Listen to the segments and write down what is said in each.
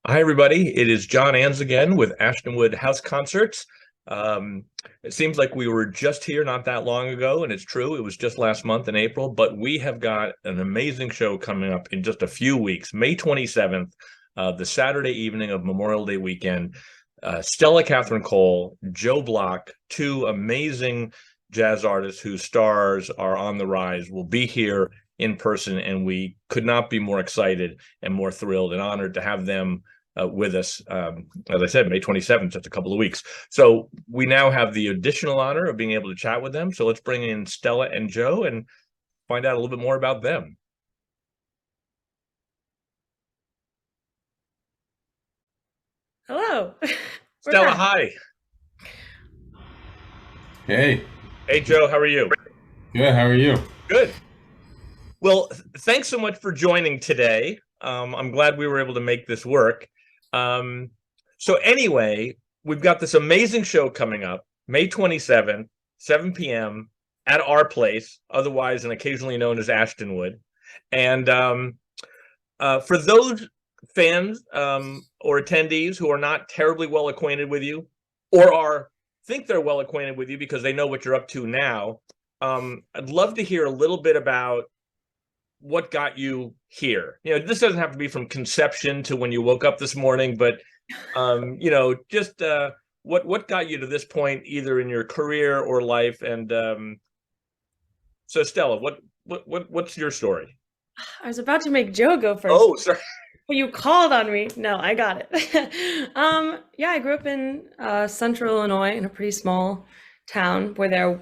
Hi, everybody. It is John Ans again with Ashtonwood House Concerts. Um, it seems like we were just here not that long ago, and it's true. It was just last month in April, but we have got an amazing show coming up in just a few weeks. May 27th, the Saturday evening of Memorial Day weekend. Stella, Catherine Cole, Joe Block, two amazing jazz artists whose stars are on the rise, will be here in person, and we could not be more excited and more thrilled and honored to have them with us. As I said, May 27th, just a couple of weeks. So we now have the additional honor of being able to chat with them. So let's bring in Stella and Joe and find out a little bit more about them. Hello. We're Stella, back. hi. Hey, Hey, Joe, how are you? good. How are you? Good. Well, thanks so much for joining today. I'm glad we were able to make this work. Um, so anyway, we've got this amazing show coming up, May 27th, 7 p.m. at our place, otherwise and occasionally known as Ashtonwood. And for those fans or attendees who are not terribly well acquainted with you, or are think they're well acquainted with you because they know what you're up to now, I'd love to hear a little bit about what got you here. This doesn't have to be from conception to when you woke up this morning, but just what got you to this point, either in your career or life. And so, Stella, what's your story? I was about to make Joe go first, Oh, sorry. but you called on me. No, I got it. Yeah, I grew up in central Illinois in a pretty small town where there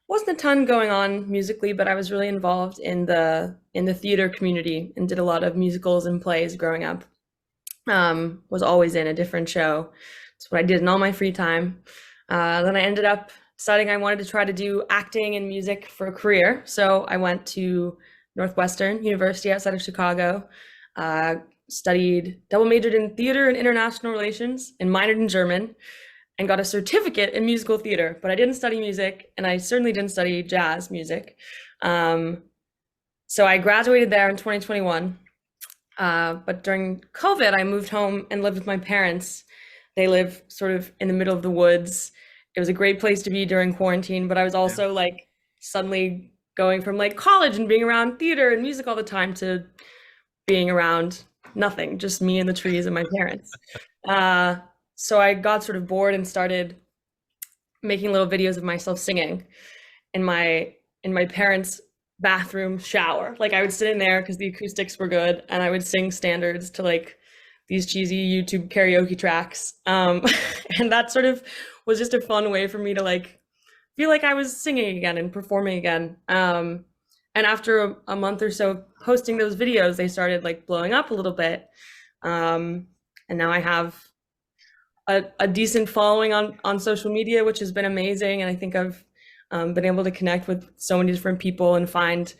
wasn't a ton going on musically, but I was really involved in the theater community and did a lot of musicals and plays growing up. Was always in a different show. That's what I did in all my free time. Then I ended up deciding I wanted to try to do acting and music for a career. So I went to Northwestern University outside of Chicago, studied, double majored in theater and international relations, and minored in German, and got a certificate in musical theater. But I didn't study music, and I certainly didn't study jazz music. So I graduated there in 2021. But during COVID, I moved home and lived with my parents. They live sort of in the middle of the woods. It was a great place to be during quarantine, but I was Yeah. also like suddenly going from like college and being around theater and music all the time to being around nothing, just me and the trees and my parents. Uh, so I got sort of bored and started making little videos of myself singing in my parents' bathroom shower. Like I would sit in there because the acoustics were good, and I would sing standards to like these cheesy YouTube karaoke tracks. And that sort of was just a fun way for me to like feel like I was singing again and performing again. And after a month or so posting those videos, they started like blowing up a little bit. And now I have a decent following on social media, which has been amazing. And I think I've been able to connect with so many different people and find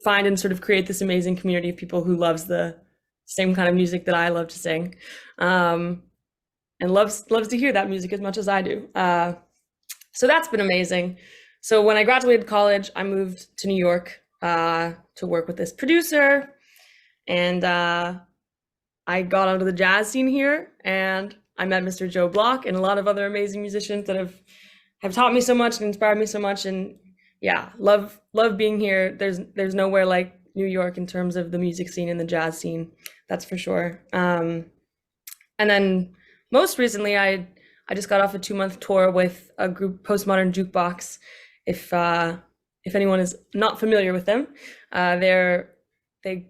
and sort of create this amazing community of people who loves the same kind of music that I love to sing, and loves to hear that music as much as I do. So that's been amazing. So when I graduated college, I moved to New York to work with this producer, and I got onto the jazz scene here, and I met Mr. Joe Block and a lot of other amazing musicians that have taught me so much and inspired me so much. And yeah, love being here. There's nowhere like New York in terms of the music scene and the jazz scene, that's for sure. And then most recently, I just got off a 2-month tour with a group, Postmodern Jukebox. If anyone is not familiar with them, they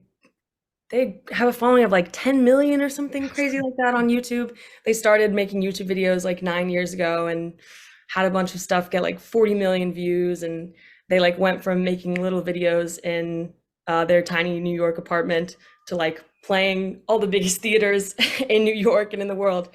they have a following of like 10 million or something crazy like that on YouTube. They started making YouTube videos like 9 years ago and had a bunch of stuff get like 40 million views. And they like went from making little videos in their tiny New York apartment to like playing all the biggest theaters in New York and in the world.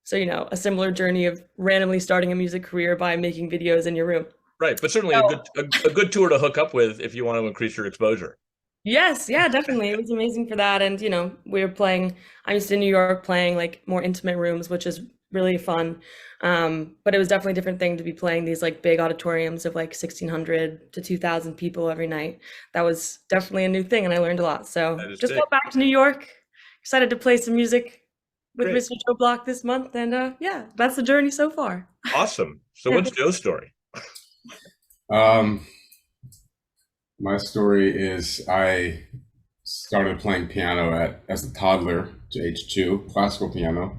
So, a similar journey of randomly starting a music career by making videos in your room. Right, but certainly So, a good tour to hook up with if you want to increase your exposure. yes, yeah, definitely. It was amazing for that. And, we were playing, I'm used to New York playing like more intimate rooms, which is really fun. But it was definitely a different thing to be playing these like big auditoriums of like 1,600 to 2,000 people every night. That was definitely a new thing and I learned a lot. So That is just big. go back to New York excited to play some music with Great. Mr. Joe Block this month, and yeah, that's the journey so far. Awesome. So what's Joe's story? My story is I started playing piano as a toddler to age 2, classical piano.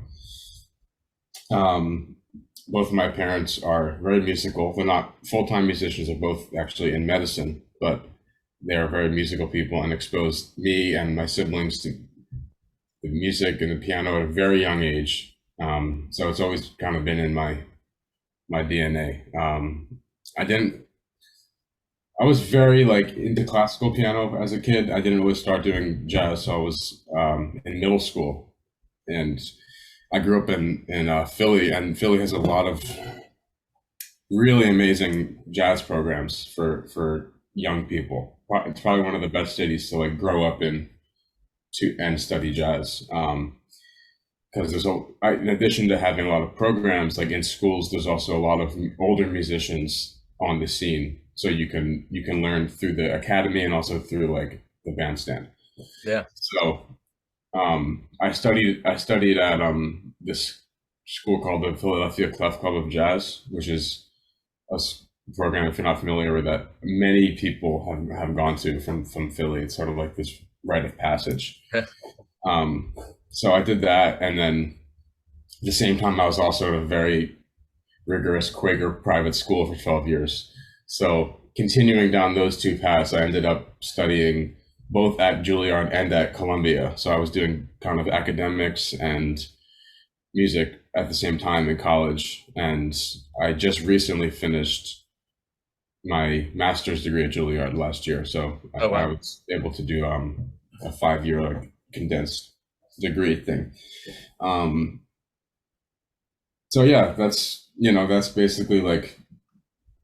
Both of my parents are very musical. They're not full-time musicians. They're both actually in medicine, but they're very musical people and exposed me and my siblings to the music and the piano at a very young age. So it's always kind of been in my DNA. I was very into classical piano as a kid. I didn't really start doing jazz. So I was in middle school, and I grew up in Philly, and Philly has a lot of really amazing jazz programs for young people. It's probably one of the best cities to grow up in and study jazz. Because in addition to having a lot of programs in schools, there's also a lot of older musicians on the scene. So you can learn through the academy and also through the bandstand. Yeah. So I studied at this school called the Philadelphia Clef Club of Jazz, which is a program, if you're not familiar with that, many people have gone to from Philly. It's sort of like this rite of passage. So I did that, and then at the same time I was also at a very rigorous Quaker private school for 12 years. So continuing down those two paths, I ended up studying both at Juilliard and at Columbia. So I was doing kind of academics and music at the same time in college. And I just recently finished my master's degree at Juilliard last year. So Oh, wow. I was able to do a 5-year condensed degree thing. So yeah, that's basically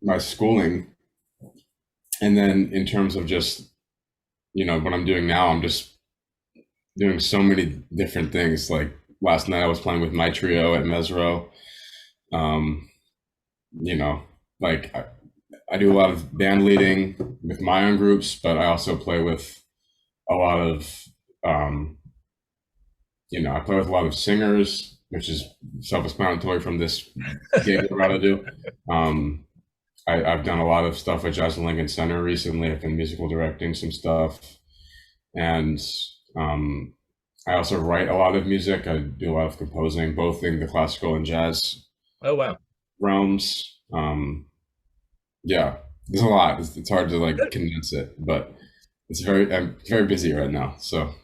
my schooling. And then in terms of just what I'm doing now, I'm just doing so many different things. Last night I was playing with my trio at Mesro. I do a lot of band leading with my own groups, but I also play with a lot of I play with a lot of singers, which is self-explanatory from this gig we're about to do. I've done a lot of stuff at Jazz and Lincoln Center recently. I've been musical directing some stuff, and I also write a lot of music. I do a lot of composing, both in the classical and jazz Oh, wow. realms. Yeah, there's a lot. It's hard to condense it, but I'm very busy right now. So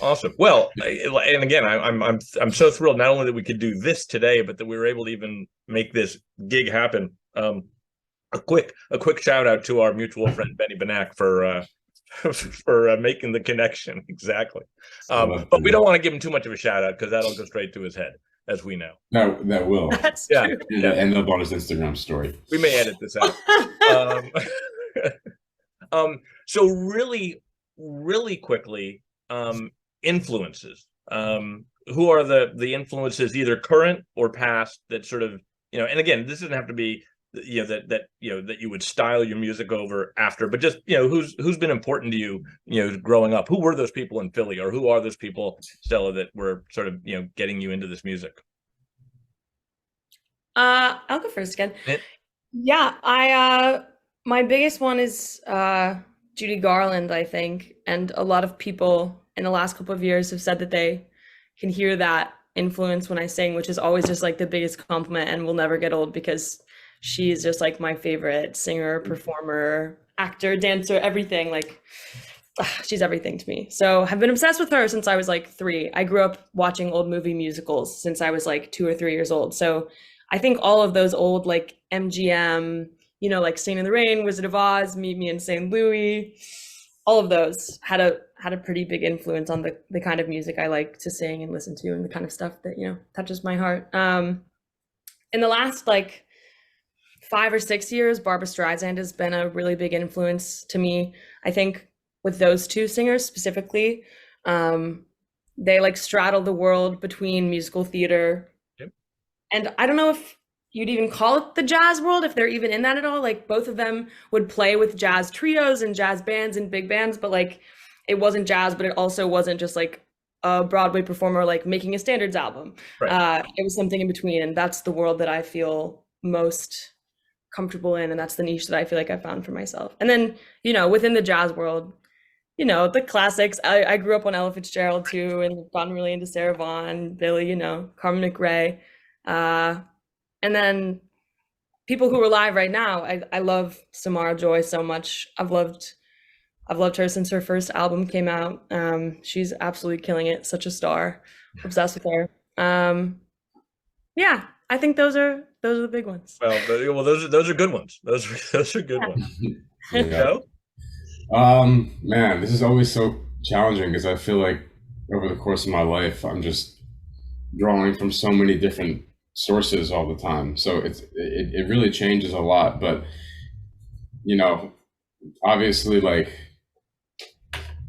Awesome. Well, and again, I'm so thrilled not only that we could do this today, but that we were able to even make this gig happen. A quick shout out to our mutual friend Benny Benak for making the connection. Exactly. But we don't want to give him too much of a shout out because that'll go straight to his head, as we know. that will. That's Yeah. true. Yeah, end up on his Instagram story. We may edit this out. So really quickly, influences. Who are the influences, either current or past, that sort of, and again, this doesn't have to be that you would style your music over after, but just who's been important to you growing up. Who were those people in Philly, or who are those people, Stella, that were sort of getting you into this music? I'll go first again. Yeah. Yeah, my biggest one is Judy Garland, I think, and a lot of people in the last couple of years have said that they can hear that influence when I sing, which is always just the biggest compliment and will never get old, because she's just my favorite singer, performer, actor, dancer, everything. She's everything to me. So I've been obsessed with her since I was 3. I grew up watching old movie musicals since I was 2 or 3 years old. So I think all of those old MGM, Singing in the Rain, Wizard of Oz, Meet Me in St. Louis, all of those had a pretty big influence on the kind of music I like to sing and listen to, and the kind of stuff that touches my heart. In the last 5 or 6 years, Barbra Streisand has been a really big influence to me. I think with those two singers specifically, they straddle the world between musical theater. Yep. And I don't know if you'd even call it the jazz world, if they're even in that at all. Both of them would play with jazz trios and jazz bands and big bands, but it wasn't jazz, but it also wasn't just a Broadway performer, like making a standards album. Right. It was something in between, and that's the world that I feel most comfortable in, and that's the niche that I feel like I found for myself. And then, within the jazz world, the classics. I grew up on Ella Fitzgerald too, and gotten really into Sarah Vaughan, Billy, Carmen McRae. And then people who are live right now, I love Samara Joy so much. I've loved her since her first album came out. She's absolutely killing it. Such a star. Obsessed with her. Yeah, I think those are the big ones. Well, those are good ones. Those are good ones. Yeah. Joe? Man, this is always so challenging because I feel like over the course of my life, I'm just drawing from so many different sources all the time. So it really changes a lot. But obviously, like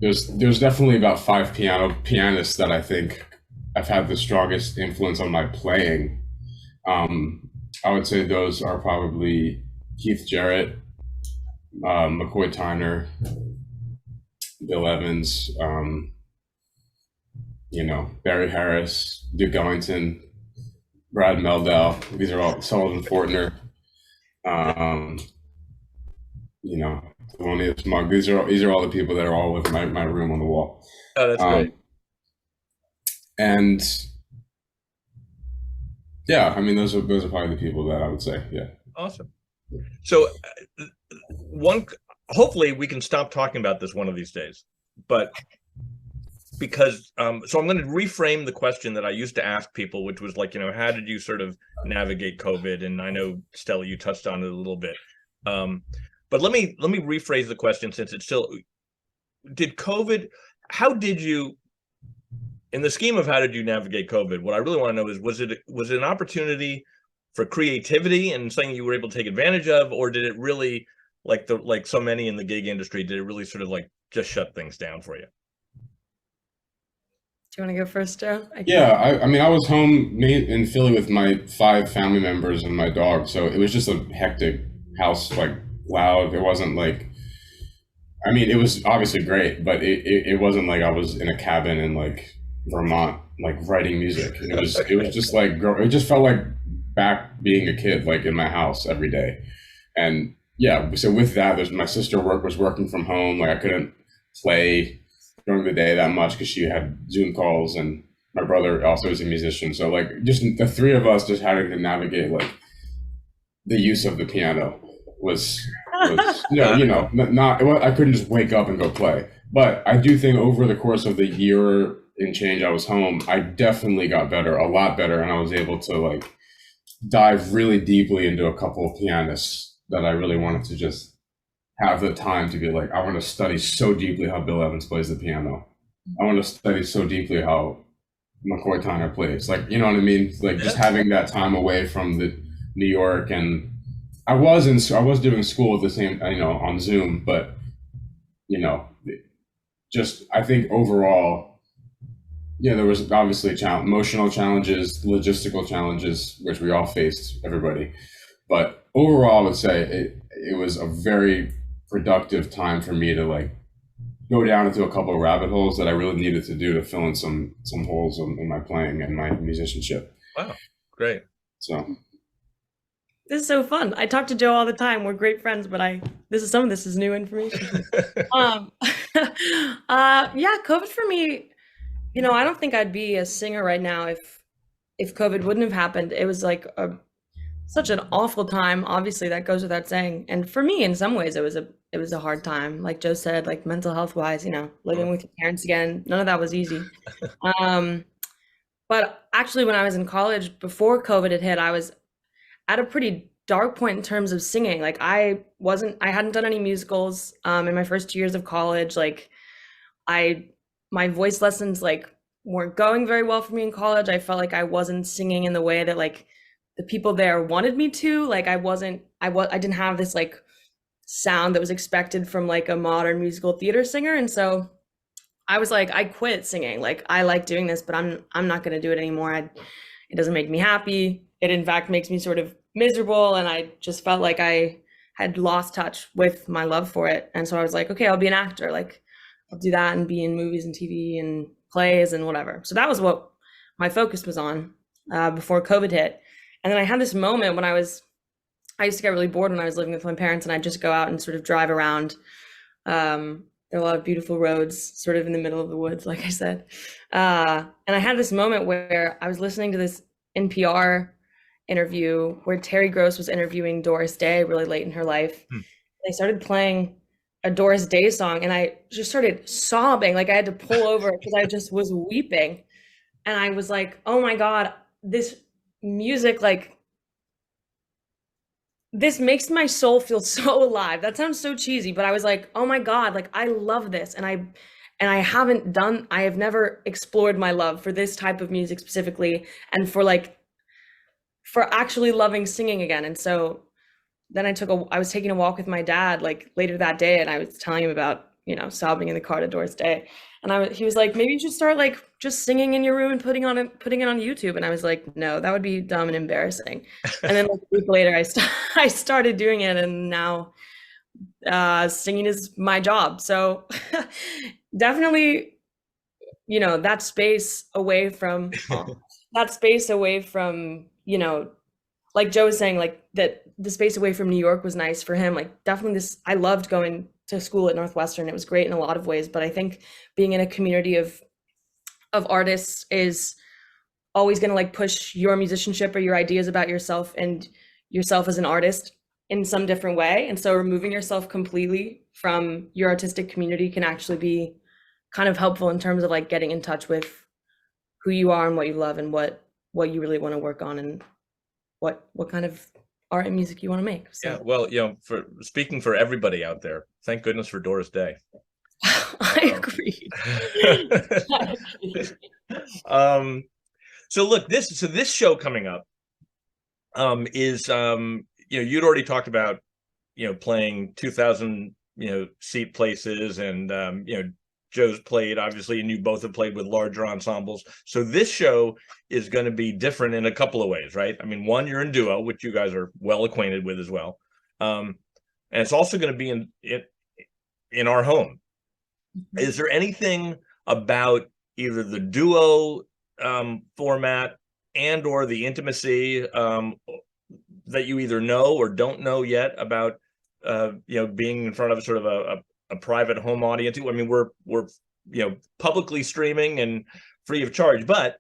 there's definitely about 5 pianists that I think I've had the strongest influence on my playing. I would say those are probably Keith Jarrett, McCoy Tyner, Bill Evans, Barry Harris, Duke Ellington, Brad Meldau. These are all Sullivan Fortner. Thelonious Monk. These are all the people that are all with my room on the wall. Oh, that's great. And yeah, I mean those are probably the people that I would say. Yeah. Awesome. So hopefully we can stop talking about this one of these days, but because so I'm going to reframe the question that I used to ask people, which was like, how did you sort of navigate COVID? And I know, Stella, you touched on it a little bit. But let me rephrase the question, since it's still, how did you, in the scheme of how did you navigate COVID, what I really want to know is, was it an opportunity for creativity and something you were able to take advantage of, or did it really, like so many in the gig industry, did it really sort of like just shut things down for you? Do you want to go first, Joe? Yeah, I mean, I was home in Philly with my 5 family members and my dog, so it was just a hectic house, like loud. It wasn't like, I mean, it was obviously great, but it wasn't like I was in a cabin in like Vermont, like writing music. It was just like, it just felt like back being a kid, like in my house every day. And yeah, so with that, my sister was working from home. Like I couldn't play during the day that much because she had Zoom calls, and my brother also is a musician. So like just the 3 of us just having to navigate like the use of the piano was not I couldn't just wake up and go play. But I do think over the course of the year and change I was home, I definitely got better, a lot better, and I was able to like dive really deeply into a couple of pianists that I really wanted to just have the time to be like, I want to study so deeply how Bill Evans plays the piano. I want to study so deeply how McCoy Tyner plays. Like, you know what I mean? Like just having that time away from the New York, and I was doing school at the same, on Zoom, but just I think overall, there was obviously emotional challenges, logistical challenges, which we all faced, everybody. But overall, I would say it was a very productive time for me to like go down into a couple of rabbit holes that I really needed to do to fill in some holes in my playing and my musicianship. Wow, great. So this is so fun. I talk to Joe all the time. We're great friends, but some of this is new information. Yeah, COVID for me, I don't think I'd be a singer right now if COVID wouldn't have happened. It was like such an awful time. Obviously, that goes without saying. And for me, in some ways, it was a hard time. Like Joe said, like mental health wise, living with your parents again, none of that was easy. But actually, when I was in college before COVID had hit, I was at a pretty dark point in terms of singing. Like I hadn't done any musicals in my first 2 years of college. Like my voice lessons like weren't going very well for me in college. I felt like I wasn't singing in the way that like the people there wanted me to. Like I didn't have this like sound that was expected from like a modern musical theater singer. And so I was like, I quit singing. Like I like doing this, but I'm not going to do it anymore. It doesn't make me happy. It in fact makes me sort of miserable. And I just felt like I had lost touch with my love for it. And so I was like, okay, I'll be an actor. Like I'll do that and be in movies and TV and plays and whatever. So that was what my focus was on before COVID hit. And then I had this moment when I used to get really bored when I was living with my parents, and I'd just go out and sort of drive around. There are a lot of beautiful roads sort of in the middle of the woods, like I said. And I had this moment where I was listening to this NPR interview where Terry Gross was interviewing Doris Day really late in her life. They started playing a Doris Day song, and I just started sobbing. Like I had to pull over because I just was weeping. And I was like, oh my God, this music, like, this makes my soul feel so alive. That sounds so cheesy, but I was like, oh my God, like I love this. And I have never explored my love for this type of music specifically, and for actually loving singing again. And so then I was taking a walk with my dad like later that day, and I was telling him about, sobbing in the car to Doris Day. And he was like, maybe you should start like just singing in your room and putting it on YouTube. And I was like, no, that would be dumb and embarrassing. And then like a week later, I started doing it, and now singing is my job. So definitely, that space away from like Joe was saying, like that the space away from New York was nice for him. Like definitely I loved going to school at Northwestern. It was great in a lot of ways, but I think being in a community of artists is always going to like push your musicianship or your ideas about yourself and yourself as an artist in some different way. And so removing yourself completely from your artistic community can actually be kind of helpful in terms of like getting in touch with who you are and what you love and what you really want to work on and what kind of art and music you want to make. So. Yeah, well, for speaking for everybody out there, thank goodness for Doris Day. I agree. So look, this show coming up is you'd already talked about playing 2,000 seat places, and Joe's played, obviously, and you both have played with larger ensembles. So this show is going to be different in a couple of ways, right? I mean, one, you're in duo, which you guys are well acquainted with as well, and it's also going to be in our home. Is there anything about either the duo format and or the intimacy that you either know or don't know yet about being in front of sort of a private home audience? I mean, we're publicly streaming and free of charge, but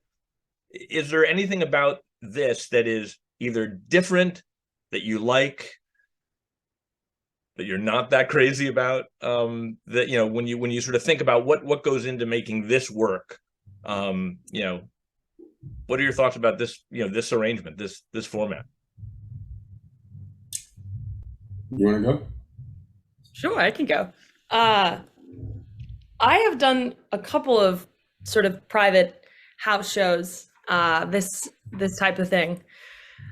is there anything about this that is either different, that you like, that you're not that crazy about, that when you sort of think about what goes into making this work, what are your thoughts about this this arrangement, this format? You want to go? Sure, I can go. I have done a couple of sort of private house shows, this type of thing,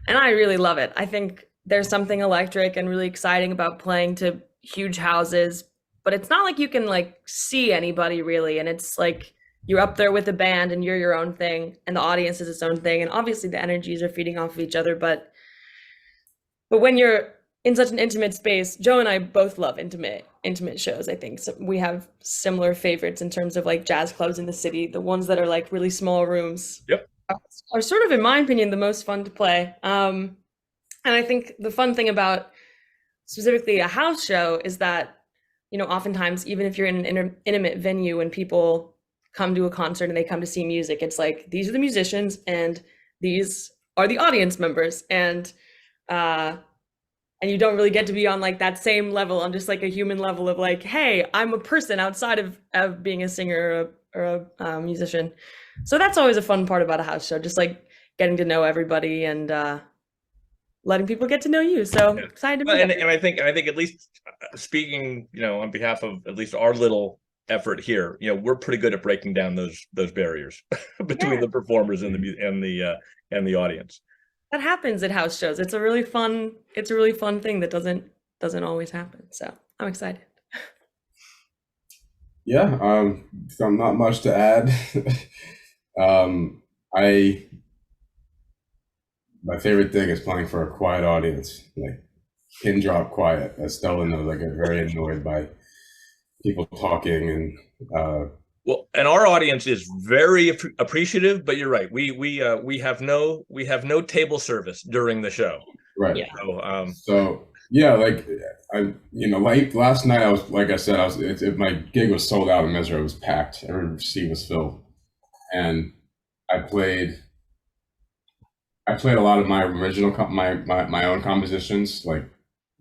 and I really love it. I think there's something electric and really exciting about playing to huge houses, but it's not like you can like see anybody really, and it's like you're up there with the band and you're your own thing, and the audience is its own thing, and obviously the energies are feeding off of each other, but when you're in such an intimate space, Joe and I both love intimate shows. I think so we have similar favorites in terms of like jazz clubs in the city. The ones that are like really small rooms, yep, are sort of, in my opinion, the most fun to play. And I think the fun thing about specifically a house show is that, oftentimes, even if you're in an intimate venue, when people come to a concert and they come to see music, it's like, these are the musicians and these are the audience members. And you don't really get to be on like that same level, on just like a human level of like, hey, I'm a person outside of being a singer or a musician. So that's always a fun part about a house show, just like getting to know everybody and letting people get to know you. So yeah. Excited to be there. And I think at least speaking, on behalf of at least our little effort here, we're pretty good at breaking down those barriers between the performers and the audience. That happens at house shows. It's a really fun thing that doesn't always happen. So I'm excited. Yeah, so not much to add. My favorite thing is playing for a quiet audience, like pin drop quiet. As Stella knows, I get very annoyed by people talking and Well, and our audience is very appreciative, but you're right. We have no table service during the show. Right. Yeah. So yeah, like like last night I was, like I said, my gig was sold out in Mesra. It was packed. Every seat was filled, and I played a lot of my original my own compositions, like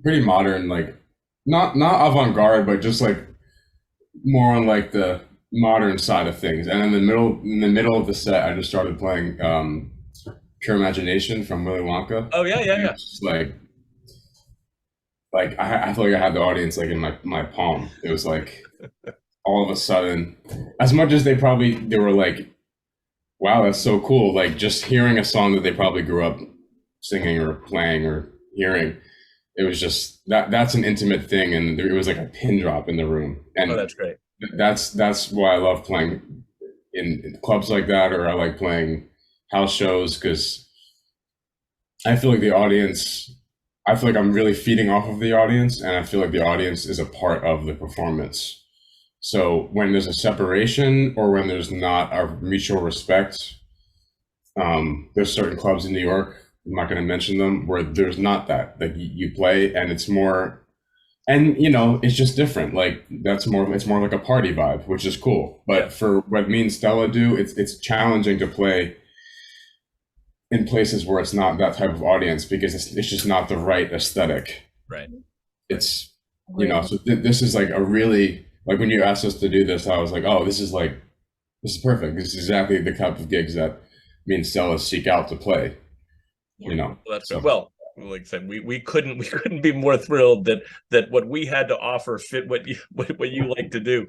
pretty modern, like not avant-garde, but just like more on like the modern side of things. And in the middle of the set, I just started playing Pure Imagination from Willy Wonka. Oh yeah. Just like I feel like I had the audience like in my palm. It was like all of a sudden, as much as they were like, wow, that's so cool. Like just hearing a song that they probably grew up singing or playing or hearing, it was just that's an intimate thing. And it was like a pin drop in the room. And that's great. That's why I love playing in clubs like that, or I like playing house shows, because I feel like I'm really feeding off of the audience, and I feel like the audience is a part of the performance. So when there's a separation, or when there's not a mutual respect, there's certain clubs in New York, I'm not going to mention them, where there's not that. Like you play and it's more, and it's just different. Like it's more like a party vibe, which is cool. But for what me and Stella do, it's challenging to play in places where it's not that type of audience, because it's just not the right aesthetic. Right. It's so this is like a really, like when you asked us to do this, I was like, oh, this is perfect. This is exactly the type of gigs that me and Stella seek out to play. Yeah. Well, that's well. Like I said, we couldn't be more thrilled that what we had to offer fit what you like to do.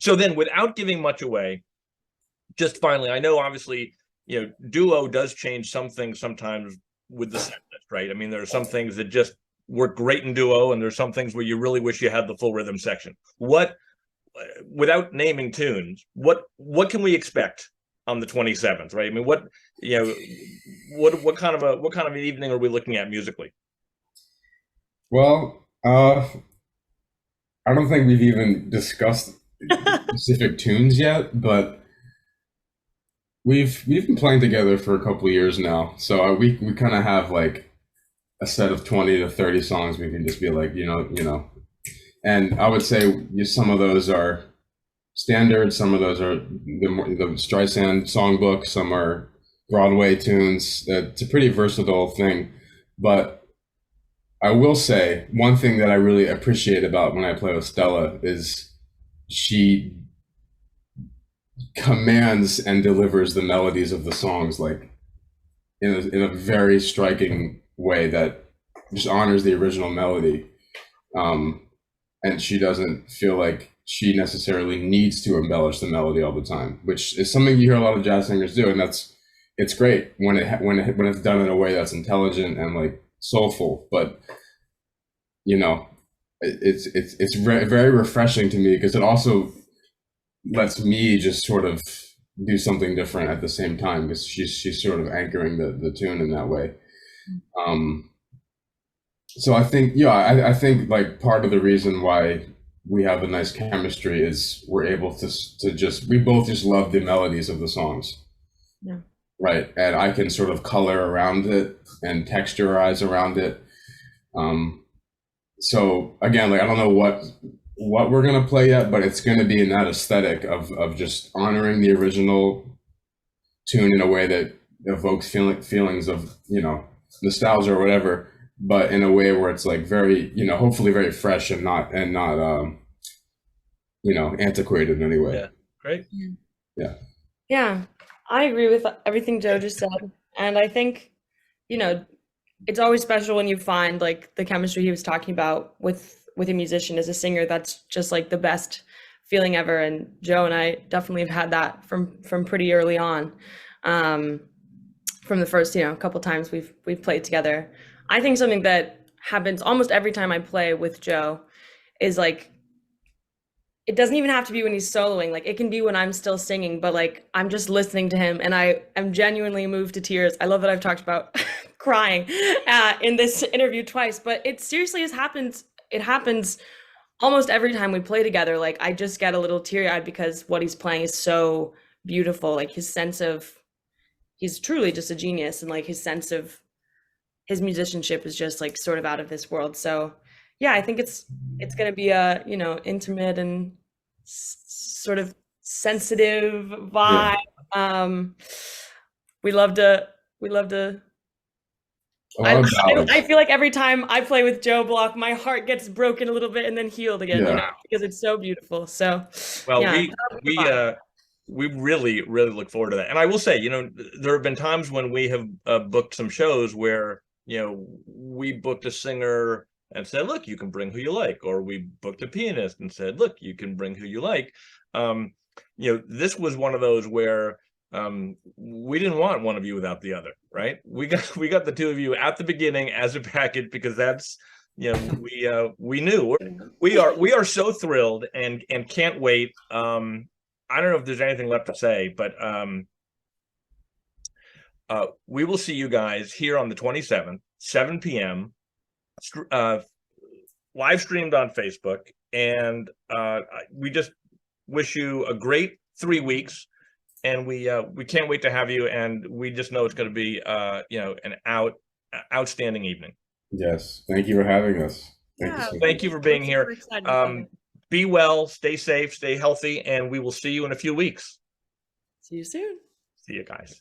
So then, without giving much away, just finally, I know obviously duo does change some things sometimes with the set list, right? I mean, there are some things that just work great in duo, and there's some things where you really wish you had the full rhythm section. Without naming tunes, what can we expect on the 27th, right? I mean, what kind of an evening are we looking at musically? Well, I don't think we've even discussed specific tunes yet, but we've been playing together for a couple of years now, so we kind of have like a set of 20 to 30 songs we can just be like, and I would say some of those are standard, some of those are the Streisand songbook, some are Broadway tunes. It's a pretty versatile thing. But I will say one thing that I really appreciate about when I play with Stella is she commands and delivers the melodies of the songs like in a very striking way that just honors the original melody. And she doesn't feel like she necessarily needs to embellish the melody all the time, which is something you hear a lot of jazz singers do, and it's great when it's done in a way that's intelligent and like soulful. But it's very, very refreshing to me, because it also lets me just sort of do something different at the same time, because she's sort of anchoring the tune in that way. So I think, I think like part of the reason why we have a nice chemistry is we're able to we both just love the melodies of the songs. Yeah. Right. And I can sort of color around it and texturize around it. So again, like I don't know what we're gonna play yet, but it's gonna be in that aesthetic of just honoring the original tune in a way that evokes feelings of nostalgia or whatever, but in a way where it's like very, hopefully very fresh and not antiquated in any way. Yeah, great. Yeah. Yeah, I agree with everything Joe just said. And I think, it's always special when you find like the chemistry he was talking about with a musician as a singer. That's just like the best feeling ever. And Joe and I definitely have had that from pretty early on. From the first, couple times we've played together. I think something that happens almost every time I play with Joe is like, it doesn't even have to be when he's soloing. Like it can be when I'm still singing, but like I'm just listening to him and I am genuinely moved to tears. I love that I've talked about crying in this interview twice, but it seriously has happened. It happens almost every time we play together, like I just get a little teary-eyed because what he's playing is so beautiful. Like his sense of, he's truly just a genius, and like his sense of his musicianship is just like sort of out of this world. So yeah, I think it's gonna be a, you know, intimate and sort of sensitive vibe. We love to A lot of ballads. I feel like every time I play with Joe Block, my heart gets broken a little bit and then healed again, you Yeah. know, because it's so beautiful. So Well, yeah, we really look forward to that. And I will say, you know, there have been times when we have booked some shows where, you know, we booked a singer and said, look, you can bring who you like, or we booked a pianist and said, look, you can bring who you like. You know, this was one of those where we didn't want one of you without the other, right? We got the two of you at the beginning as a package, because that's, you know, we knew we are so thrilled and can't wait. I don't know if there's anything left to say, but we will see you guys here on the 27th, 7 p.m. Live streamed on Facebook, and we just wish you a great 3 weeks, and we can't wait to have you, and we just know it's going to be you know, an outstanding evening. Yes, thank you for having us. Thank you for being here. Be well, stay safe, stay healthy, and we will see you in a few weeks. See you soon. See you guys.